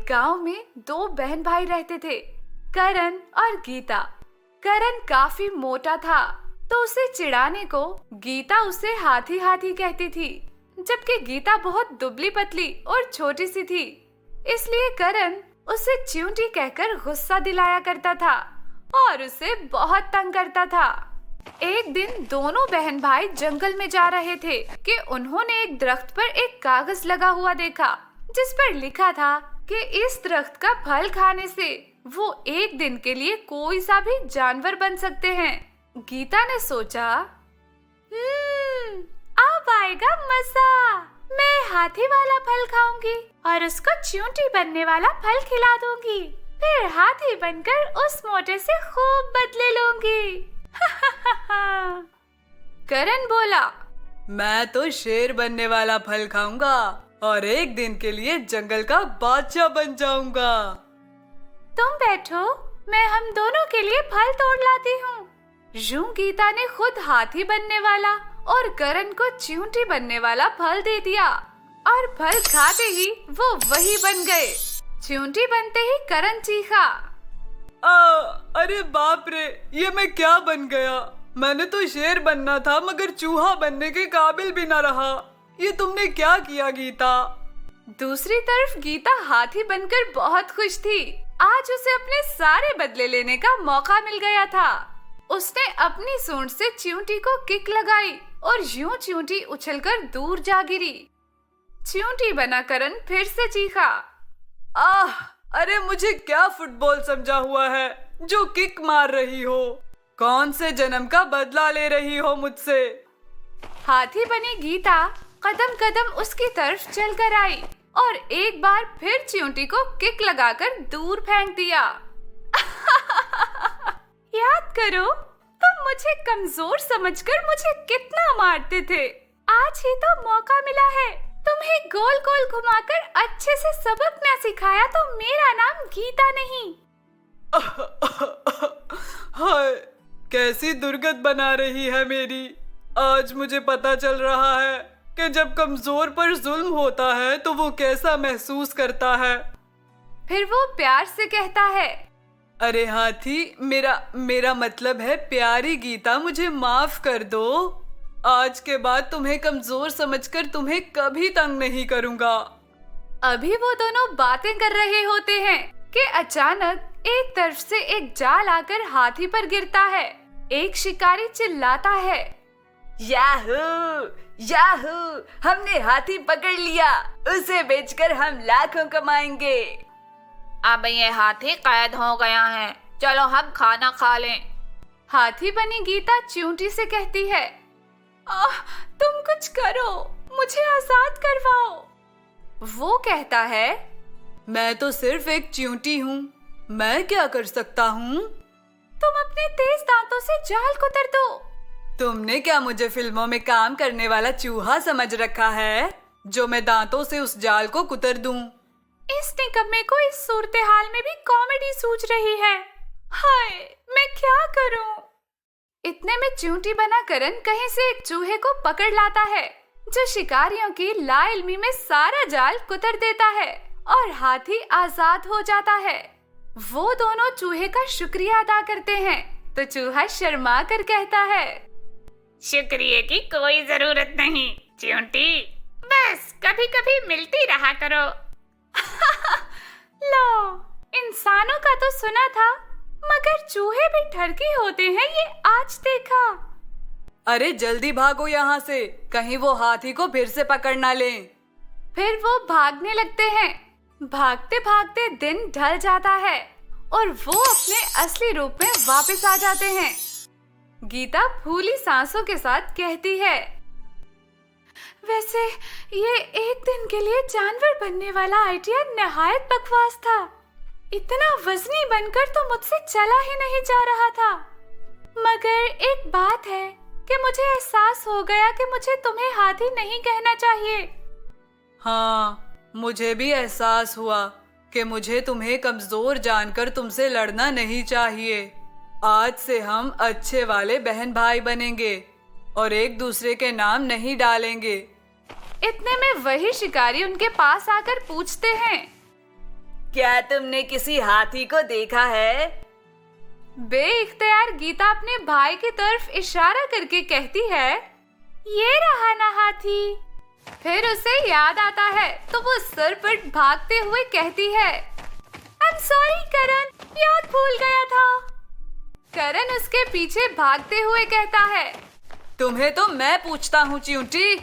गांव में दो बहन भाई रहते थे, करण और गीता। करण काफी मोटा था तो उसे चिढ़ाने को गीता उसे हाथी हाथी कहती थी, जबकि गीता बहुत दुबली पतली और छोटी सी थी। इसलिए करण उसे च्यूंटी कहकर गुस्सा दिलाया करता था और उसे बहुत तंग करता था। एक दिन दोनों बहन भाई जंगल में जा रहे थे कि उन्होंने एक दरख्त पर एक कागज लगा हुआ देखा, जिस पर लिखा था कि इस दरख्त का फल खाने से वो एक दिन के लिए कोई सा भी जानवर बन सकते हैं। गीता ने सोचा, अब आएगा मजा। मैं हाथी वाला फल खाऊंगी और उसको च्यूंटी बनने वाला फल खिला दूंगी, फिर हाथी बनकर उस मोटे से खूब बदले लूंगी। करण बोला, मैं तो शेर बनने वाला फल खाऊंगा और एक दिन के लिए जंगल का बादशाह बन जाऊंगा। तुम बैठो, मैं हम दोनों के लिए फल तोड़ लाती हूँ। यूं गीता ने खुद हाथी बनने वाला और करण को च्यूंटी बनने वाला फल दे दिया और फल खाते ही वो वही बन गए। च्यूंटी बनते ही करण चीखा, अरे बाप रे, ये मैं क्या बन गया? मैंने तो शेर बनना था मगर चूहा बनने के काबिल भी न रहा। ये तुमने क्या किया गीता? दूसरी तरफ गीता हाथी बनकर बहुत खुश थी। आज उसे अपने सारे बदले लेने का मौका मिल गया था। उसने अपनी सूंड से च्यूंटी को किक लगाई और यूं च्यूंटी उछलकर दूर जा गिरी। च्यूंटी बना करण फिर से चीखा, अरे मुझे क्या फुटबॉल समझा हुआ है जो किक मार रही हो? कौन से जन्म का बदला ले रही हो मुझसे? हाथी बनी गीता कदम कदम उसकी तरफ चल कर आई और एक बार फिर च्यूंटी को किक लगाकर दूर फेंक दिया। याद करो, तुम मुझे कमजोर समझकर मुझे कितना मारते थे। आज ही तो मौका मिला है। तुम्हें गोल गोल घुमाकर अच्छे से सबक न सिखाया तो मेरा नाम गीता नहीं। हाय, कैसी दुर्गत बना रही है मेरी। आज मुझे पता चल रहा है कि जब कमजोर पर जुल्म होता है तो वो कैसा महसूस करता है। फिर वो प्यार से कहता है, अरे हाथी, मेरा मतलब है प्यारी गीता, मुझे माफ कर दो। आज के बाद तुम्हें कमजोर समझकर तुम्हें कभी तंग नहीं करूंगा। अभी वो दोनों बातें कर रहे होते हैं कि अचानक एक तरफ से एक जाल आकर हाथी पर गिरता है। एक शिकारी चिल्लाता है, याहू याहू, हमने हाथी पकड़ लिया। उसे बेचकर हम लाखों कमाएंगे। अब ये हाथी कैद हो गया है, चलो हम खाना खा लें। हाथी बनी गीता च्यूंटी से कहती है, तुम कुछ करो, मुझे आजाद करवाओ। वो कहता है, मैं तो सिर्फ एक च्यूंटी हूँ, मैं क्या कर सकता हूँ? तुम अपने तेज दांतों से जाल कुतर दो। तुमने क्या मुझे फिल्मों में काम करने वाला चूहा समझ रखा है जो मैं दांतों से उस जाल को कुतर दूं? इस निकम्मे को इस सूरत-ए-हाल में भी कॉमेडी सूझ रही है। हाय, मैं क्या करूं? इतने में च्यूंटी बना करण कहीं से एक चूहे को पकड़ लाता है, जो शिकारियों की लाइल्मी में सारा जाल कुतर देता है और हाथी आजाद हो जाता है। वो दोनों चूहे का शुक्रिया अदा करते हैं तो चूहा शर्मा कर कहता है, शुक्रिया की कोई जरूरत नहीं च्यूंटी, बस कभी कभी मिलती रहा करो। लो, इंसानों का तो सुना था, मगर चूहे भी ठरकी होते हैं, ये आज देखा। अरे जल्दी भागो यहाँ से, कहीं वो हाथी को फिर से पकड़ ना लें। फिर वो भागने लगते हैं। भागते भागते दिन ढल जाता है और वो अपने असली रूप में वापस आ जाते हैं। गीता फूली सांसों के साथ कहती है, वैसे ये एक दिन के लिए जानवर बनने वाला आइडिया नहायत बकवास था। इतना वजनी बनकर तो मुझसे चला ही नहीं जा रहा था। मगर एक बात है कि मुझे एहसास हो गया कि मुझे तुम्हें हाथी नहीं कहना चाहिए। हाँ, मुझे भी एहसास हुआ कि मुझे तुम्हें कमजोर जानकर तुमसे लड़ना नहीं चाहिए। आज से हम अच्छे वाले बहन भाई बनेंगे और एक दूसरे के नाम नहीं डालेंगे। इतने में वही शिकारी उनके पास आकर पूछते हैं, क्या तुमने किसी हाथी को देखा है? बे इख्तियार गीता अपने भाई की तरफ इशारा करके कहती है, ये रहा ना हाथी। फिर उसे याद आता है तो वो सरपट भागते हुए कहती है, आई एम सॉरी करण, याद भूल गया था। करण उसके पीछे भागते हुए कहता है, तुम्हें तो मैं पूछता हूँ चिंटी,